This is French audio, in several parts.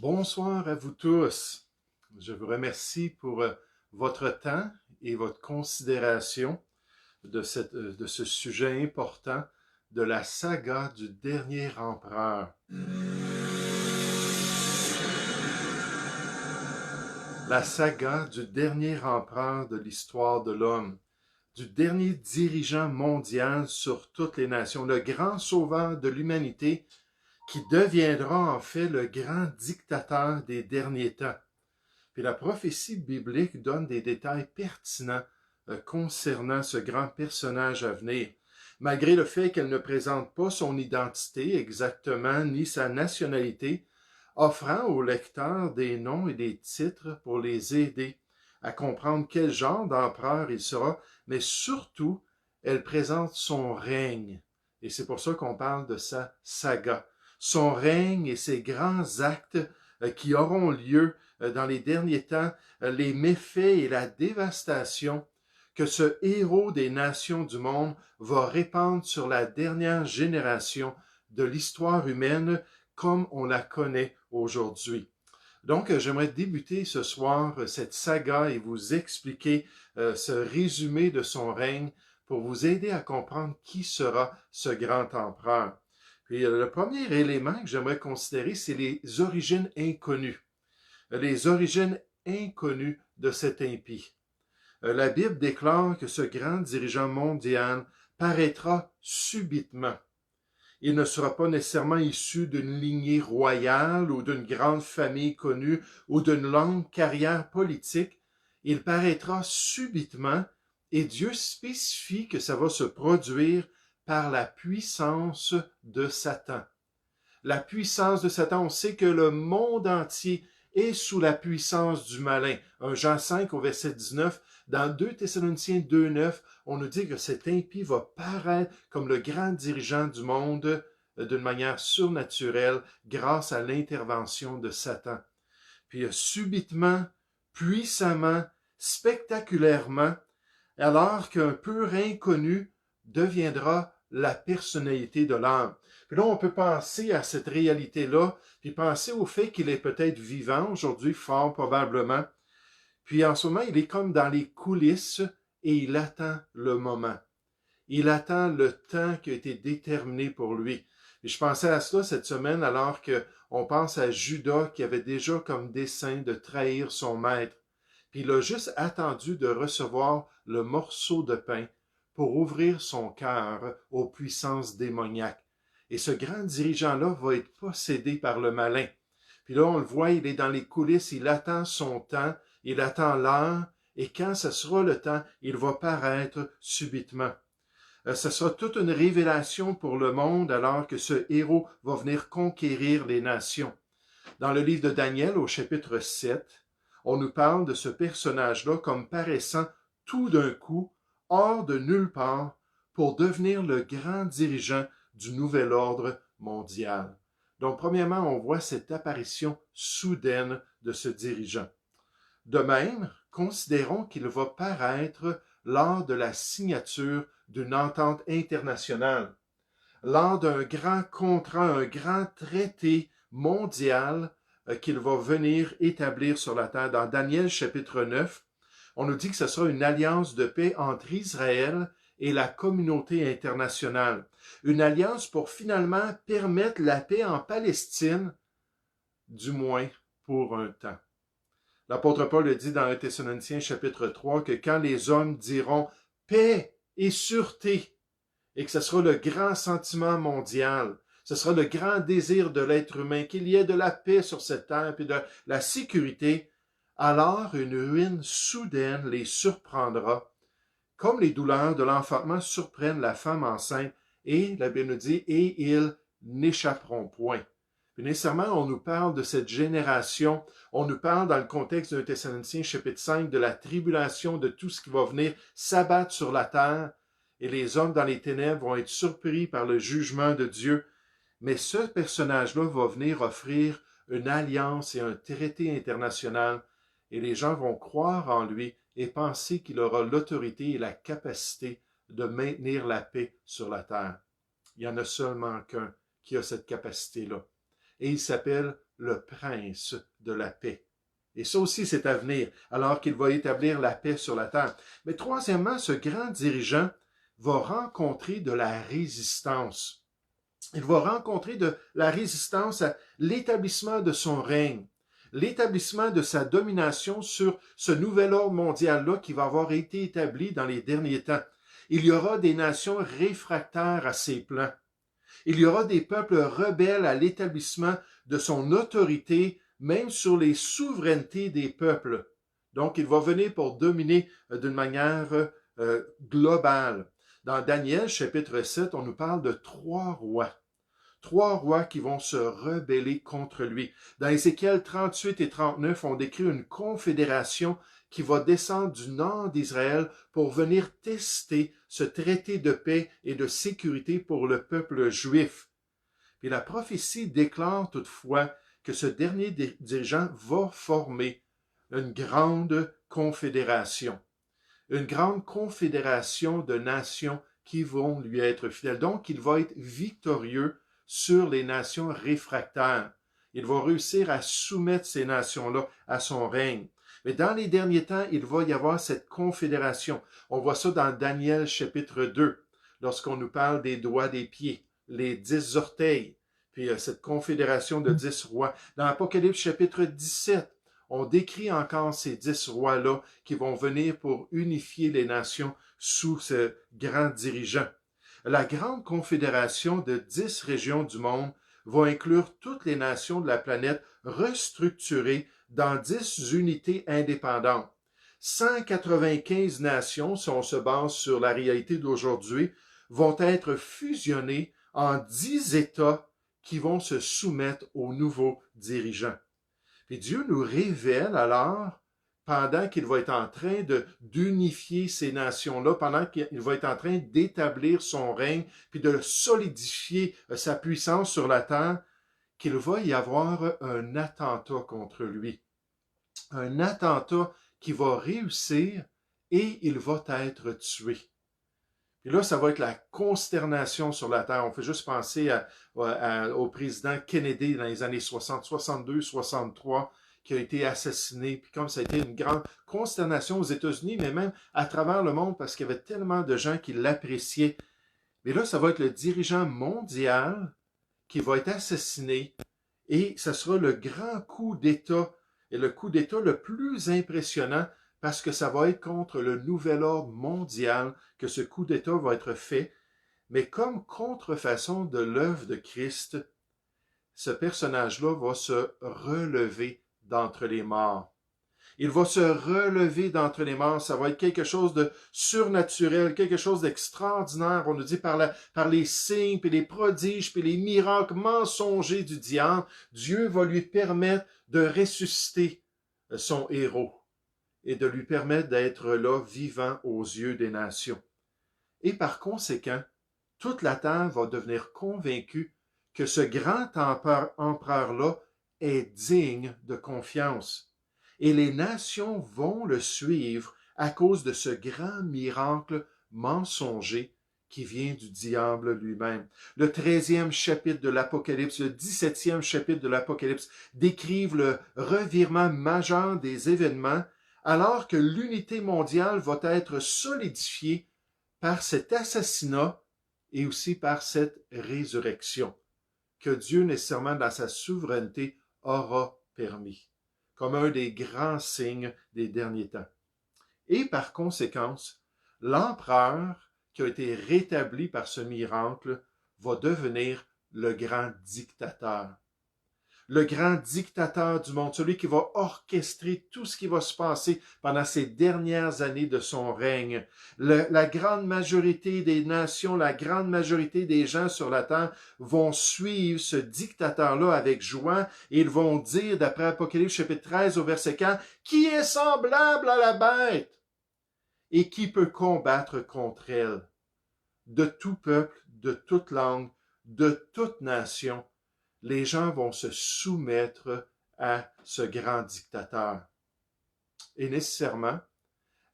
Bonsoir à vous tous. Je vous remercie pour votre temps et votre considération de ce sujet important de la saga du dernier empereur. La saga du dernier empereur de l'histoire de l'homme, du dernier dirigeant mondial sur toutes les nations, le grand sauveur de l'humanité qui deviendra en fait le grand dictateur des derniers temps. Puis la prophétie biblique donne des détails pertinents concernant ce grand personnage à venir, malgré le fait qu'elle ne présente pas son identité exactement ni sa nationalité, offrant aux lecteurs des noms et des titres pour les aider à comprendre quel genre d'empereur il sera, mais surtout, elle présente son règne. Et c'est pour ça qu'on parle de sa saga. Son règne et ses grands actes qui auront lieu dans les derniers temps, les méfaits et la dévastation que ce héros des nations du monde va répandre sur la dernière génération de l'histoire humaine comme on la connaît aujourd'hui. Donc, j'aimerais débuter ce soir cette saga et vous expliquer ce résumé de son règne pour vous aider à comprendre qui sera ce grand empereur. Puis, le premier élément que j'aimerais considérer, c'est les origines inconnues. Les origines inconnues de cet impie. La Bible déclare que ce grand dirigeant mondial paraîtra subitement. Il ne sera pas nécessairement issu d'une lignée royale ou d'une grande famille connue ou d'une longue carrière politique. Il paraîtra subitement et Dieu spécifie que ça va se produire par la puissance de Satan. La puissance de Satan, on sait que le monde entier est sous la puissance du malin. 1 Jean 5 au verset 19, dans 2 Thessaloniciens 2,9, on nous dit que cet impie va paraître comme le grand dirigeant du monde d'une manière surnaturelle grâce à l'intervention de Satan. Puis subitement, puissamment, spectaculairement, alors qu'un pur inconnu deviendra la personnalité de l'âme. Puis là, on peut penser à cette réalité-là, puis penser au fait qu'il est peut-être vivant aujourd'hui, fort probablement. Puis en ce moment, il est comme dans les coulisses et il attend le moment. Il attend le temps qui a été déterminé pour lui. Et je pensais à cela cette semaine alors qu'on pense à Judas qui avait déjà comme dessein de trahir son maître. Puis il a juste attendu de recevoir le morceau de pain pour ouvrir son cœur aux puissances démoniaques. Et ce grand dirigeant-là va être possédé par le malin. Puis là, on le voit, il est dans les coulisses, il attend son temps, il attend l'heure, et quand ce sera le temps, il va paraître subitement. Ce sera toute une révélation pour le monde alors que ce héros va venir conquérir les nations. Dans le livre de Daniel, au chapitre 7, on nous parle de ce personnage-là comme paraissant tout d'un coup, hors de nulle part, pour devenir le grand dirigeant du nouvel ordre mondial. Donc, premièrement, on voit cette apparition soudaine de ce dirigeant. De même, considérons qu'il va paraître lors de la signature d'une entente internationale, lors d'un grand contrat, un grand traité mondial qu'il va venir établir sur la terre. Dans Daniel chapitre 9, on nous dit que ce sera une alliance de paix entre Israël et la communauté internationale. Une alliance pour finalement permettre la paix en Palestine, du moins pour un temps. L'apôtre Paul le dit dans 1 Thessaloniciens chapitre 3 que quand les hommes diront paix et sûreté, et que ce sera le grand sentiment mondial, ce sera le grand désir de l'être humain, qu'il y ait de la paix sur cette terre et de la sécurité, alors une ruine soudaine les surprendra, comme les douleurs de l'enfantement surprennent la femme enceinte, et la Bible nous dit, et ils n'échapperont point. Puis nécessairement, on nous parle de cette génération, on nous parle dans le contexte d'un Thessaloniciens chapitre 5 de la tribulation, de tout ce qui va venir s'abattre sur la terre, et les hommes dans les ténèbres vont être surpris par le jugement de Dieu. Mais ce personnage-là va venir offrir une alliance et un traité international, et les gens vont croire en lui et penser qu'il aura l'autorité et la capacité de maintenir la paix sur la terre. Il y en a seulement qu'un qui a cette capacité-là. Et il s'appelle le prince de la paix. Et ça aussi, c'est à venir, alors qu'il va établir la paix sur la terre. Mais troisièmement, ce grand dirigeant va rencontrer de la résistance. Il va rencontrer de la résistance à l'établissement de son règne, l'établissement de sa domination sur ce nouvel ordre mondial-là qui va avoir été établi dans les derniers temps. Il y aura des nations réfractaires à ses plans. Il y aura des peuples rebelles à l'établissement de son autorité, même sur les souverainetés des peuples. Donc, il va venir pour dominer d'une manière globale. Dans Daniel, chapitre 7, on nous parle de trois rois. Trois rois qui vont se rebeller contre lui. Dans Ézéchiel 38 et 39, on décrit une confédération qui va descendre du nord d'Israël pour venir tester ce traité de paix et de sécurité pour le peuple juif. Et la prophétie déclare toutefois que ce dernier dirigeant va former une grande confédération. Une grande confédération de nations qui vont lui être fidèles. Donc, il va être victorieux sur les nations réfractaires. Il va réussir à soumettre ces nations-là à son règne. Mais dans les derniers temps, il va y avoir cette confédération. On voit ça dans Daniel chapitre 2, lorsqu'on nous parle des doigts des pieds, les 10 orteils, puis cette confédération de 10 rois. Dans Apocalypse chapitre 17, on décrit encore ces 10 rois-là qui vont venir pour unifier les nations sous ce grand dirigeant. La grande confédération de 10 régions du monde va inclure toutes les nations de la planète restructurées dans 10 unités indépendantes. 195 nations, si on se base sur la réalité d'aujourd'hui, vont être fusionnées en 10 États qui vont se soumettre aux nouveaux dirigeants. Et Dieu nous révèle alors, pendant qu'il va être en train d'unifier ces nations-là, pendant qu'il va être en train d'établir son règne, puis de solidifier sa puissance sur la terre, qu'il va y avoir un attentat contre lui. Un attentat qui va réussir et il va être tué. Et là, ça va être la consternation sur la terre. On fait juste penser au président Kennedy dans les années 60, 62, 63, qui a été assassiné. Puis comme ça a été une grande consternation aux États-Unis, mais même à travers le monde, parce qu'il y avait tellement de gens qui l'appréciaient. Mais là, ça va être le dirigeant mondial qui va être assassiné. Et ce sera le grand coup d'État, et le coup d'État le plus impressionnant, parce que ça va être contre le nouvel ordre mondial que ce coup d'État va être fait. Mais comme contrefaçon de l'œuvre de Christ, ce personnage-là va se relever d'entre les morts. Il va se relever d'entre les morts. Ça va être quelque chose de surnaturel, quelque chose d'extraordinaire. On nous dit par les signes, puis les prodiges, puis les miracles mensongers du diable, Dieu va lui permettre de ressusciter son héros et de lui permettre d'être là, vivant aux yeux des nations. Et par conséquent, toute la terre va devenir convaincue que ce grand empereur-là est digne de confiance. Et les nations vont le suivre à cause de ce grand miracle mensonger qui vient du diable lui-même. Le 13e chapitre de l'Apocalypse, le 17e chapitre de l'Apocalypse décrivent le revirement majeur des événements alors que l'unité mondiale va être solidifiée par cet assassinat et aussi par cette résurrection que Dieu, nécessairement dans sa souveraineté, aura permis, comme un des grands signes des derniers temps. Et par conséquence, l'empereur qui a été rétabli par ce miracle va devenir le grand dictateur. Le grand dictateur du monde, celui qui va orchestrer tout ce qui va se passer pendant ces dernières années de son règne. La grande majorité des nations, la grande majorité des gens sur la terre vont suivre ce dictateur-là avec joie et ils vont dire, d'après Apocalypse chapitre 13 au verset 4, « Qui est semblable à la bête et qui peut combattre contre elle? De tout peuple, de toute langue, de toute nation, les gens vont se soumettre à ce grand dictateur. » Et nécessairement,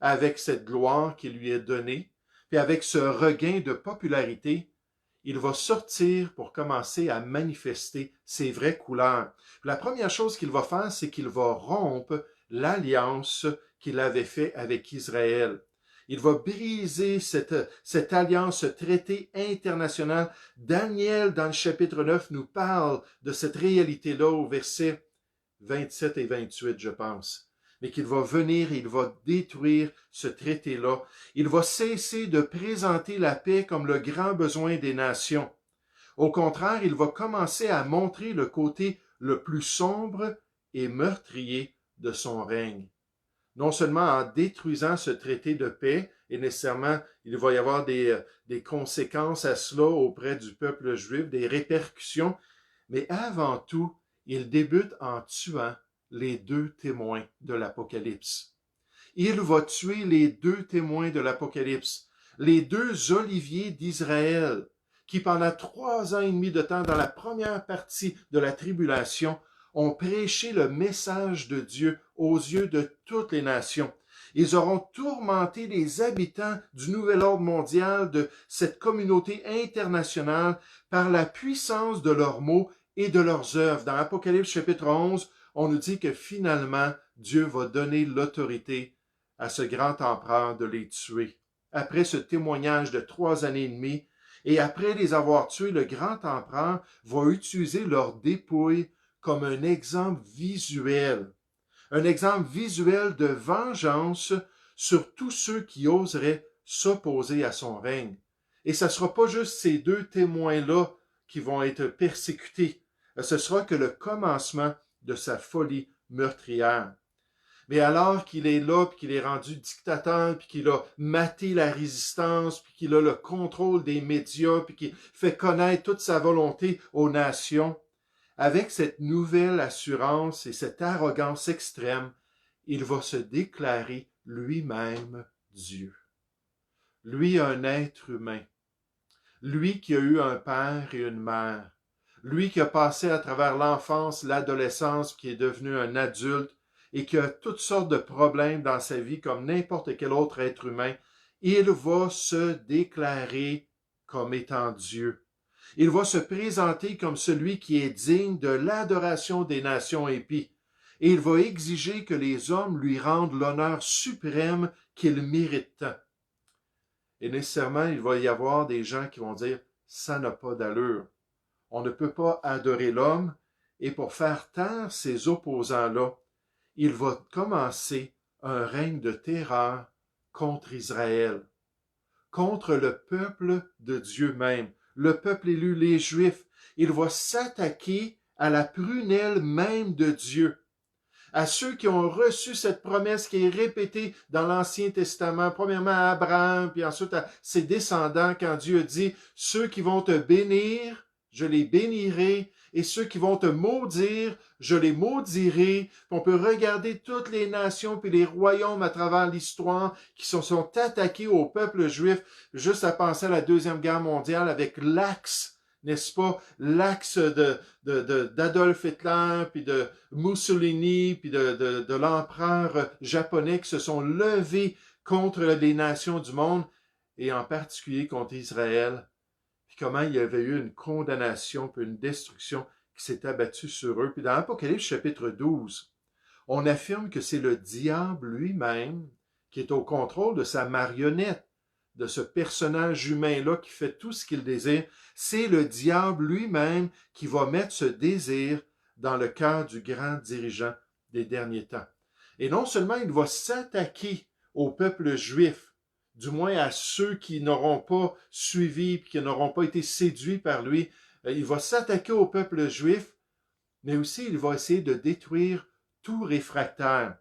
avec cette gloire qui lui est donnée, puis avec ce regain de popularité, il va sortir pour commencer à manifester ses vraies couleurs. La première chose qu'il va faire, c'est qu'il va rompre l'alliance qu'il avait faite avec Israël. Il va briser cette alliance, ce traité international. Daniel, dans le chapitre 9, nous parle de cette réalité-là au verset 27 et 28, je pense. Mais qu'il va venir et il va détruire ce traité-là. Il va cesser de présenter la paix comme le grand besoin des nations. Au contraire, il va commencer à montrer le côté le plus sombre et meurtrier de son règne. Non seulement en détruisant ce traité de paix, et nécessairement il va y avoir des conséquences à cela auprès du peuple juif, des répercussions, mais avant tout, il débute en tuant les deux témoins de l'Apocalypse. Il va tuer les deux témoins de l'Apocalypse, les deux oliviers d'Israël, qui pendant 3 ans et demi de temps, dans la première partie de la tribulation, ont prêché le message de Dieu aux yeux de toutes les nations. Ils auront tourmenté les habitants du nouvel ordre mondial, de cette communauté internationale, par la puissance de leurs mots et de leurs œuvres. Dans Apocalypse chapitre 11, on nous dit que finalement, Dieu va donner l'autorité à ce grand empereur de les tuer. Après ce témoignage de 3 années et demie, et après les avoir tués, le grand empereur va utiliser leurs dépouilles comme un exemple visuel de vengeance sur tous ceux qui oseraient s'opposer à son règne. Et ce ne sera pas juste ces deux témoins-là qui vont être persécutés. Ce sera que le commencement de sa folie meurtrière. Mais alors qu'il est là, puis qu'il est rendu dictateur, puis qu'il a maté la résistance, puis qu'il a le contrôle des médias, puis qu'il fait connaître toute sa volonté aux nations, avec cette nouvelle assurance et cette arrogance extrême, il va se déclarer lui-même Dieu. Lui, un être humain. Lui qui a eu un père et une mère. Lui qui a passé à travers l'enfance, l'adolescence, qui est devenu un adulte et qui a toutes sortes de problèmes dans sa vie comme n'importe quel autre être humain, il va se déclarer comme étant Dieu. Il va se présenter comme celui qui est digne de l'adoration des nations épies. Et il va exiger que les hommes lui rendent l'honneur suprême qu'il mérite tant. Et nécessairement, il va y avoir des gens qui vont dire « ça n'a pas d'allure ». On ne peut pas adorer l'homme, et pour faire taire ces opposants-là, il va commencer un règne de terreur contre Israël, contre le peuple de Dieu même, le peuple élu, les Juifs. Il va s'attaquer à la prunelle même de Dieu, à ceux qui ont reçu cette promesse qui est répétée dans l'Ancien Testament, premièrement à Abraham, puis ensuite à ses descendants, quand Dieu dit « Ceux qui vont te bénir, je les bénirai, et ceux qui vont te maudire, je les maudirai. » On peut regarder toutes les nations puis les royaumes à travers l'histoire qui se sont attaqués au peuple juif, juste à penser à la Deuxième Guerre mondiale avec l'axe, n'est-ce pas, l'axe d'Adolf Hitler, puis de Mussolini, puis de l'empereur japonais qui se sont levés contre les nations du monde, et en particulier contre Israël. Puis comment il y avait eu une condamnation, puis une destruction qui s'est abattue sur eux. Puis dans Apocalypse chapitre 12, on affirme que c'est le diable lui-même qui est au contrôle de sa marionnette, de ce personnage humain-là qui fait tout ce qu'il désire. C'est le diable lui-même qui va mettre ce désir dans le cœur du grand dirigeant des derniers temps. Et non seulement il va s'attaquer au peuple juif, du moins à ceux qui n'auront pas suivi, qui n'auront pas été séduits par lui, il va s'attaquer au peuple juif, mais aussi il va essayer de détruire tout réfractaire.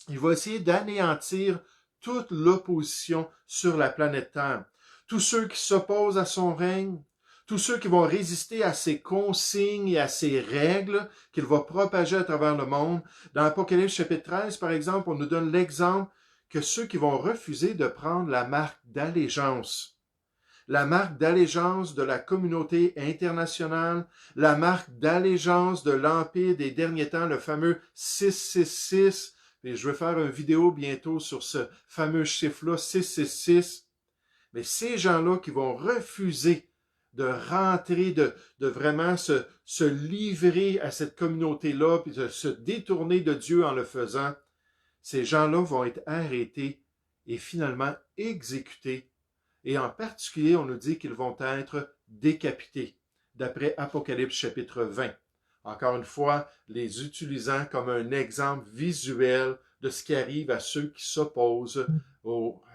Il va essayer d'anéantir toute l'opposition sur la planète Terre. Tous ceux qui s'opposent à son règne, tous ceux qui vont résister à ses consignes et à ses règles qu'il va propager à travers le monde. Dans Apocalypse chapitre 13, par exemple, on nous donne l'exemple que ceux qui vont refuser de prendre la marque d'allégeance de la communauté internationale, la marque d'allégeance de l'Empire des derniers temps, le fameux 666, et je vais faire une vidéo bientôt sur ce fameux chiffre-là, 666. Mais ces gens-là qui vont refuser de rentrer, de vraiment se livrer à cette communauté-là, puis de se détourner de Dieu en le faisant, ces gens-là vont être arrêtés et finalement exécutés. Et en particulier, on nous dit qu'ils vont être décapités, d'après Apocalypse chapitre 20. Encore une fois, les utilisant comme un exemple visuel de ce qui arrive à ceux qui s'opposent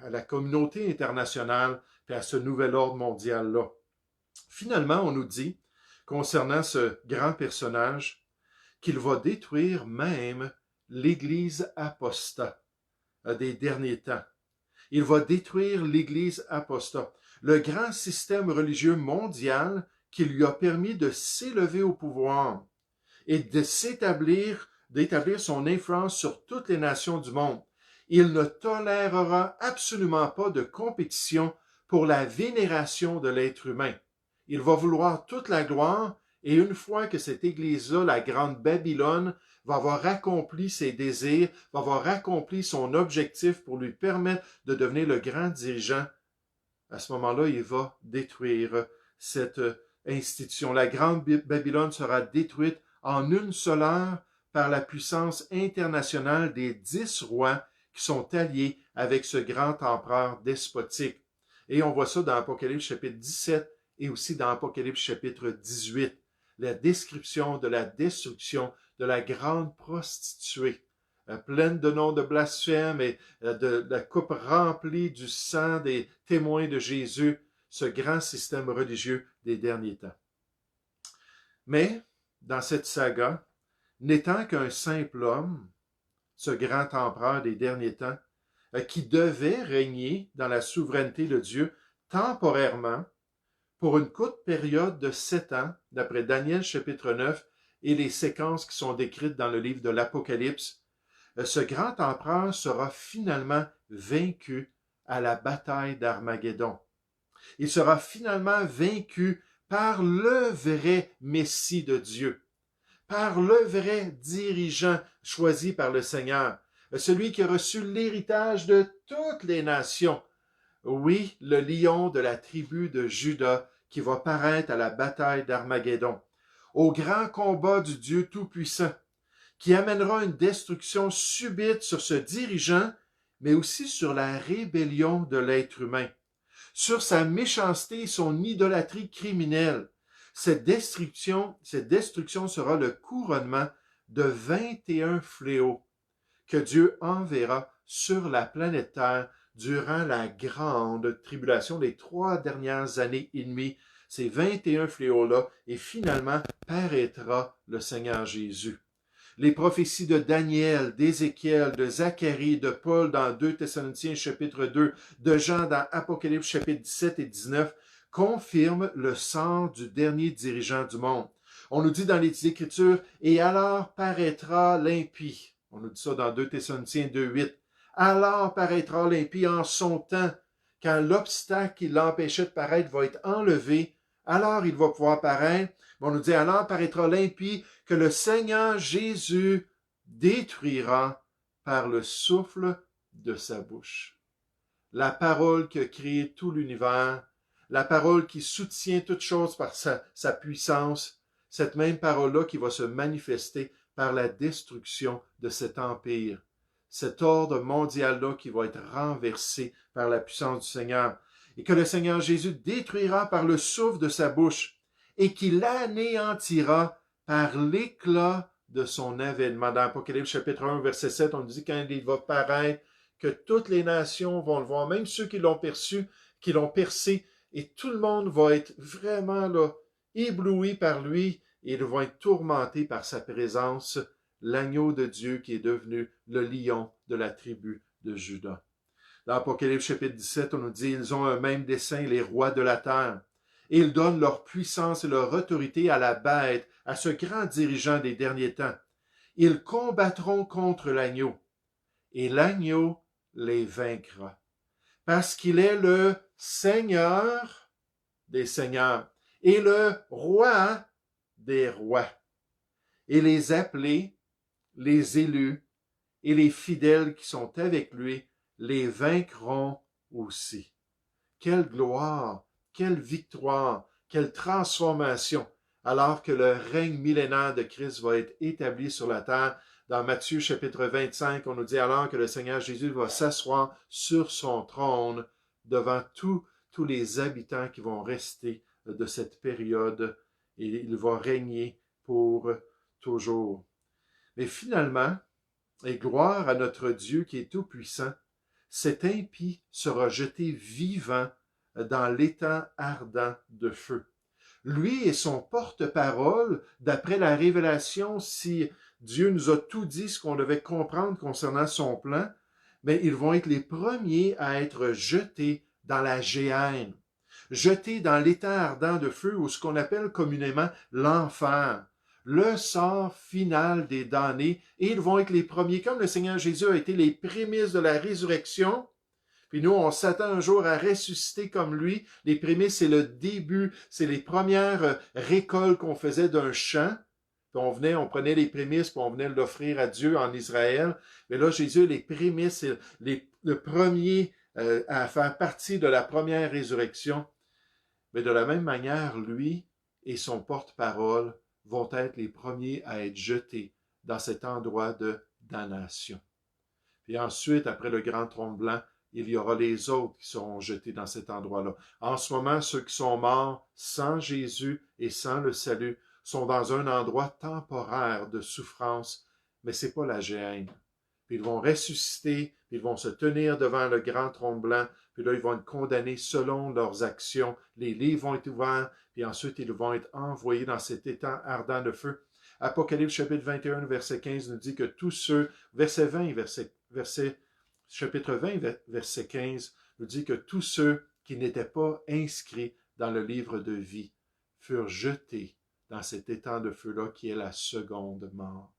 à la communauté internationale et à ce nouvel ordre mondial-là. Finalement, on nous dit, concernant ce grand personnage, qu'il va détruire même l'Église apostat des derniers temps. Il va détruire l'Église apostat, le grand système religieux mondial qui lui a permis de s'élever au pouvoir et d'établir son influence sur toutes les nations du monde. Il ne tolérera absolument pas de compétition pour la vénération de l'être humain. Il va vouloir toute la gloire, et une fois que cette Église-là, la grande Babylone, va avoir accompli ses désirs, va avoir accompli son objectif pour lui permettre de devenir le grand dirigeant, à ce moment-là, il va détruire cette institution. La grande Babylone sera détruite en une seule heure par la puissance internationale des 10 rois qui sont alliés avec ce grand empereur despotique. Et on voit ça dans Apocalypse chapitre 17 et aussi dans Apocalypse chapitre 18, la description de la destruction de la grande prostituée, pleine de noms de blasphème et de la coupe remplie du sang des témoins de Jésus, ce grand système religieux des derniers temps. Mais, dans cette saga, n'étant qu'un simple homme, ce grand empereur des derniers temps, qui devait régner dans la souveraineté de Dieu temporairement pour une courte période de 7 ans, d'après Daniel chapitre 9 et les séquences qui sont décrites dans le livre de l'Apocalypse, ce grand empereur sera finalement vaincu à la bataille d'Armageddon. Il sera finalement vaincu par le vrai Messie de Dieu, par le vrai dirigeant choisi par le Seigneur, celui qui a reçu l'héritage de toutes les nations. Oui, le lion de la tribu de Juda qui va paraître à la bataille d'Armageddon, au grand combat du Dieu Tout-Puissant, qui amènera une destruction subite sur ce dirigeant, mais aussi sur la rébellion de l'être humain, sur sa méchanceté et son idolâtrie criminelle. Cette destruction sera le couronnement de 21 fléaux que Dieu enverra sur la planète Terre durant la grande tribulation, les 3 dernières années et demie, ces 21 fléaux-là, et finalement paraîtra le Seigneur Jésus. Les prophéties de Daniel, d'Ézéchiel, de Zacharie, de Paul dans 2 Thessaloniciens chapitre 2, de Jean dans Apocalypse chapitre 17 et 19 confirment le sort du dernier dirigeant du monde. On nous dit dans les Écritures, « Et alors paraîtra l'impie ». On nous dit ça dans 2 Thessaloniciens 2, 8. « Alors paraîtra l'impie en son temps, quand l'obstacle qui l'empêchait de paraître va être enlevé, alors il va pouvoir paraître. » On nous dit, « Alors paraîtra l'impie que le Seigneur Jésus détruira par le souffle de sa bouche. » La parole qui a créé tout l'univers, la parole qui soutient toutes choses par sa puissance, cette même parole-là qui va se manifester par la destruction de cet empire, cet ordre mondial-là qui va être renversé par la puissance du Seigneur, et que le Seigneur Jésus détruira par le souffle de sa bouche, et qu'il anéantira par l'éclat de son avènement. Dans Apocalypse chapitre 1, verset 7, on dit quand il va paraître, que toutes les nations vont le voir, même ceux qui l'ont perçu, qui l'ont percé, et tout le monde va être vraiment là, ébloui par lui, et ils vont être tourmentés par sa présence, l'agneau de Dieu qui est devenu le lion de la tribu de Juda. Dans Apocalypse chapitre 17, on nous dit, ils ont un même dessein, les rois de la terre. Et ils donnent leur puissance et leur autorité à la bête, à ce grand dirigeant des derniers temps. Ils combattront contre l'agneau, et l'agneau les vaincra, parce qu'il est le Seigneur des seigneurs et le roi des rois. Et les appelés, les élus et les fidèles qui sont avec lui les vaincront aussi. Quelle gloire, quelle victoire, Quelle transformation, alors que le règne millénaire de Christ va être établi sur la terre. Dans Matthieu chapitre 25, on nous dit alors que le Seigneur Jésus va s'asseoir sur son trône devant tous les habitants qui vont rester de cette période et il va régner pour toujours. Mais finalement, et gloire à notre Dieu qui est tout-puissant, cet impie sera jeté vivant dans l'étang ardent de feu. Lui et son porte-parole, d'après la révélation, si Dieu nous a tout dit ce qu'on devait comprendre concernant son plan, mais ils vont être les premiers à être jetés dans la géhenne, jetés dans l'étang ardent de feu, ou ce qu'on appelle communément l'enfer, le sort final des damnés, et ils vont être les premiers, comme le Seigneur Jésus a été les prémices de la résurrection. Puis nous, on s'attend un jour à ressusciter comme lui. Les prémices, c'est le début, c'est les premières récoltes qu'on faisait d'un champ. Puis on prenait les prémices, puis on venait l'offrir à Dieu en Israël. Mais là, Jésus, les prémices, c'est le premier à faire partie de la première résurrection. Mais de la même manière, lui et son porte-parole vont être les premiers à être jetés dans cet endroit de damnation. Puis ensuite, après le grand trône blanc, il y aura les autres qui seront jetés dans cet endroit-là. En ce moment, ceux qui sont morts sans Jésus et sans le salut sont dans un endroit temporaire de souffrance, mais ce n'est pas la géhenne. Puis ils vont ressusciter, puis ils vont se tenir devant le grand trône blanc, puis là, ils vont être condamnés selon leurs actions. Les livres vont être ouverts, puis ensuite, ils vont être envoyés dans cet étang ardent de feu. Apocalypse chapitre 21, verset 15 nous dit que tous ceux, verset 20, chapitre 20, verset 15, nous dit que tous ceux qui n'étaient pas inscrits dans le livre de vie furent jetés dans cet étang de feu-là qui est la seconde mort.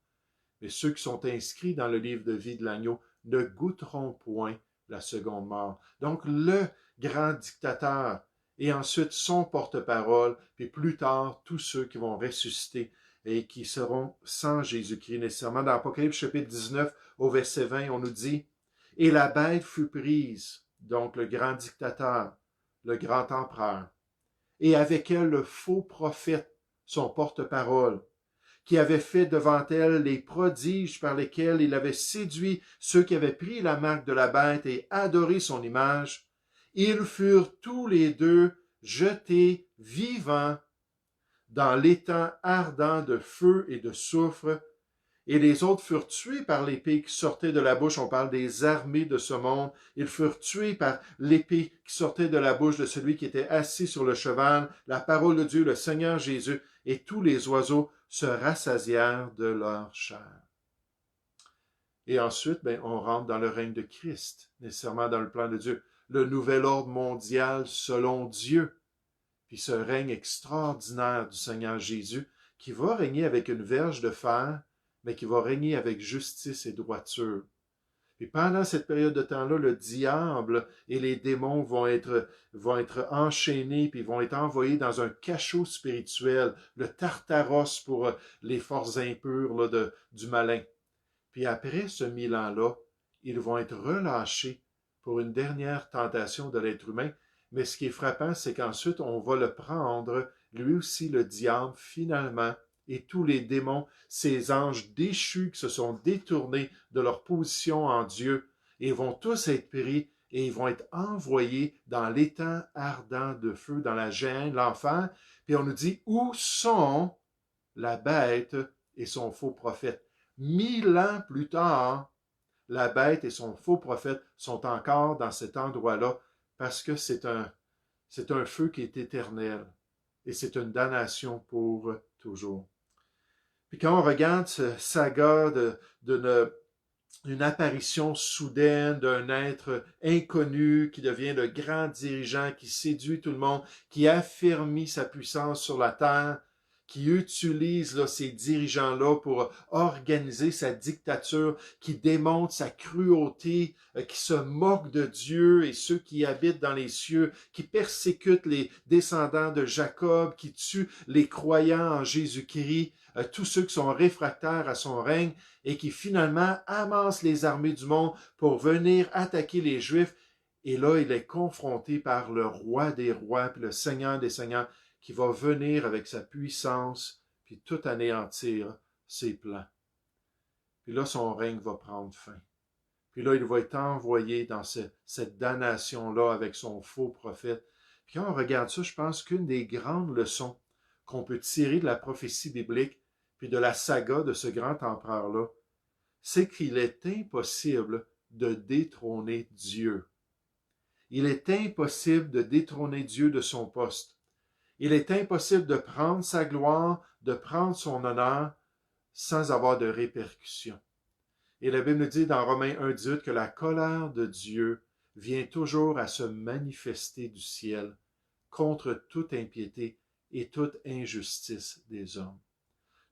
Mais ceux qui sont inscrits dans le livre de vie de l'agneau ne goûteront point la seconde mort. Donc le grand dictateur et ensuite son porte-parole, puis plus tard tous ceux qui vont ressusciter et qui seront sans Jésus-Christ nécessairement. Dans Apocalypse chapitre 19 au verset 20, on nous dit « Et la bête fut prise, donc le grand dictateur, le grand empereur, et avec elle le faux prophète, son porte-parole, qui avait fait devant elle les prodiges par lesquels il avait séduit ceux qui avaient pris la marque de la bête et adoré son image. Ils furent tous les deux jetés vivants dans l'étang ardent de feu et de soufre, et les autres furent tués par l'épée qui sortait de la bouche. On parle des armées de ce monde. Ils furent tués par l'épée qui sortait de la bouche de celui qui était assis sur le cheval, la parole de Dieu, le Seigneur Jésus, et tous les oiseaux se rassasièrent de leur chair. Et ensuite, on rentre dans le règne de Christ, nécessairement dans le plan de Dieu, le nouvel ordre mondial selon Dieu. Puis ce règne extraordinaire du Seigneur Jésus, qui va régner avec une verge de fer, mais qui va régner avec justice et droiture. Et pendant cette période de temps-là, le diable et les démons vont être enchaînés, puis vont être envoyés dans un cachot spirituel, le Tartaros pour les forces impures là, du malin. Puis après ce 1000 ans-là, ils vont être relâchés pour une dernière tentation de l'être humain. Mais ce qui est frappant, c'est qu'ensuite, on va le prendre, lui aussi le diable, finalement, et tous les démons, ces anges déchus qui se sont détournés de leur position en Dieu, et vont tous être pris et ils vont être envoyés dans l'étang ardent de feu, dans la géhenne, l'enfer. Puis on nous dit, où sont la bête et son faux prophète? 1000 ans plus tard, la bête et son faux prophète sont encore dans cet endroit-là parce que c'est un feu qui est éternel et c'est une damnation pour toujours. Puis quand on regarde ce saga d'une apparition soudaine d'un être inconnu qui devient le grand dirigeant, qui séduit tout le monde, qui affermit sa puissance sur la terre, qui utilise là, ces dirigeants-là pour organiser sa dictature, qui démontre sa cruauté, qui se moque de Dieu et ceux qui habitent dans les cieux, qui persécute les descendants de Jacob, qui tue les croyants en Jésus-Christ, tous ceux qui sont réfractaires à son règne et qui finalement amassent les armées du monde pour venir attaquer les Juifs. Et là, il est confronté par le roi des rois, puis le Seigneur des seigneurs. qui va venir avec sa puissance, puis tout anéantir ses plans. Puis là, son règne va prendre fin. Puis là, il va être envoyé dans cette damnation-là avec son faux prophète. Puis quand on regarde ça, je pense qu'une des grandes leçons qu'on peut tirer de la prophétie biblique, puis de la saga de ce grand empereur-là, c'est qu'il est impossible de détrôner Dieu. Il est impossible de détrôner Dieu de son poste. Il est impossible de prendre sa gloire, de prendre son honneur sans avoir de répercussions. Et la Bible nous dit dans Romains 1,18 que la colère de Dieu vient toujours à se manifester du ciel contre toute impiété et toute injustice des hommes.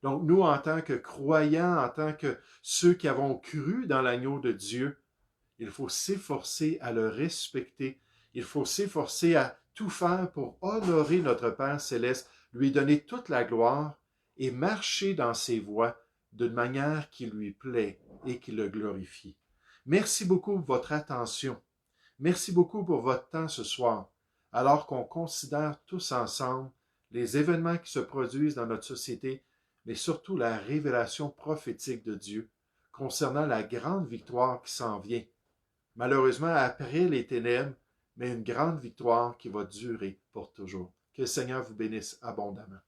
Donc nous, en tant que croyants, en tant que ceux qui avons cru dans l'agneau de Dieu, il faut s'efforcer à le respecter. Il faut s'efforcer à tout faire pour honorer notre Père céleste, lui donner toute la gloire et marcher dans ses voies d'une manière qui lui plaît et qui le glorifie. Merci beaucoup pour votre attention. Merci beaucoup pour votre temps ce soir, alors qu'on considère tous ensemble les événements qui se produisent dans notre société, mais surtout la révélation prophétique de Dieu concernant la grande victoire qui s'en vient. Malheureusement, après les ténèbres, mais une grande victoire qui va durer pour toujours. Que le Seigneur vous bénisse abondamment.